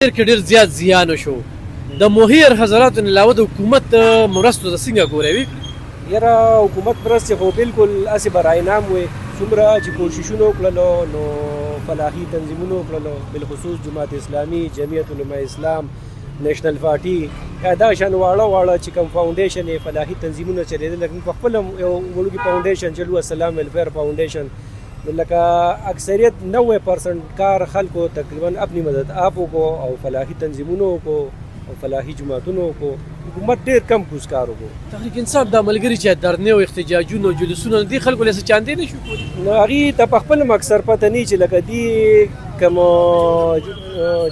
کې ډېر زیات زیان وشو د مهیر حضراتو نه علاوه د حکومت مرستو ته څنګه ګورئ؟ یاره حکومت مرستې خو بالکل هسې به رایې وي څومره چې کوششونه وکړلو نو فلاحي تنظیمونو وکړلو بالخصوص جماعت اسلامي جمعیت علماء اسلام نیشنل پارټي یا دا شان واړه چې کوم فاونډیشن یې فلاحي تنظیمونه چلېدل لکه په خپل یو وړوکي فاونډیشن چلو السلام ویلفیر فاونډیشن لکه اکثریت 90% کار خلکو تقریبا اپنی مدد آپو کو او فلاحي تنظیمونو کو او فلاحي جماعتونو کو حکومت ډېر کم کوز کار وکړو. تحریک انصاف دا ملګري چې درنې او احتجاجونه او جلوسونه دي خلکو له څه چاندې نه شو کولی نو هغې ته په خپل اکثر پته نه چې لکه دې کوم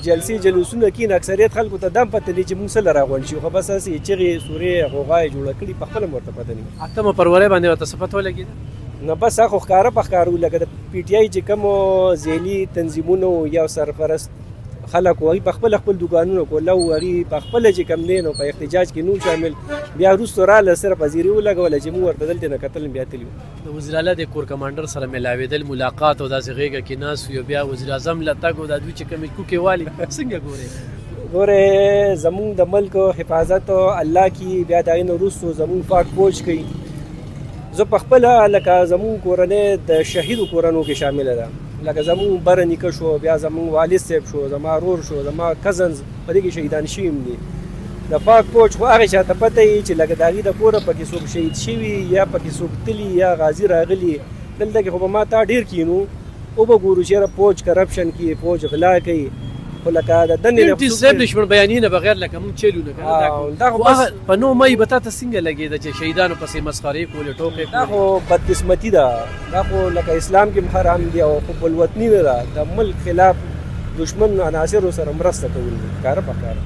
جلسې جلوسونه کین اکثریت خلکو ته دم پته نه چې موږ څه له راغونډ شي خو بس هسې چغې سورې غوغا یې جوړه کړي په خپله ورته پته نه 8 فروری باندې ورته څه پته ولګېده؟ نو بس هغه ښکاره په ښکاره لکه د پی ټي آی چې کوم ذیلي تنظیمونو یا سرپرست خلک وایي په خپل دوکانونو کول او هغې په خپله چې کوم دی نو په احتجاج کې نو شامل بیا وروسته راله صرف وزیري ولګوله چې موږ ورته دلته نه کتل بیا تللي د وزیر اعلی د کور کمانډر سره ملاوېدل ملاقات او داسې غېږه کې ناست یو بیا وزیر اعظم له تګ او دا دوی چې کومې کوکې والي څنګه ګورې؟ ګورې زمونږ د ملک حفاظت الله کی بیا د هغې نه وروستو زمونږ پاک فوج کوي زه په خپله لکه زمونږ کورنۍ د شهیدو کورنو کې شامله ده لکه زمونږ بره نیکه شو بیا زمونږ والد صاحب شو زما ورور شو زما کزنز په دې کې شهیدان شوي هم دي د پاک فوج خو هغې چاته پته وي چې لکه د هغې د کوره پکې څوک شهید شوي یا پکې څوک تلي یا غازي راغلي دلته کې خو به ما تا ډېر کینو او به ګورو چې یاره فوج کرپشن کوي فوج غلا کوي خو لکه د دندې اسټابلیشمنټ بیانیې نه بغیر لکه موږ چلو نه کنه په 9 مۍ به تا ته څنګه لګېده چې شهیدانو پسې مسخرې کولې ټوکې دا خو بدقسمتي ده دا خو لکه اسلام کې حرام دی او حب الوطني نه ده د ملک خلاف دشمن عناصرو سره مرسته کول ښکاره په ښکاره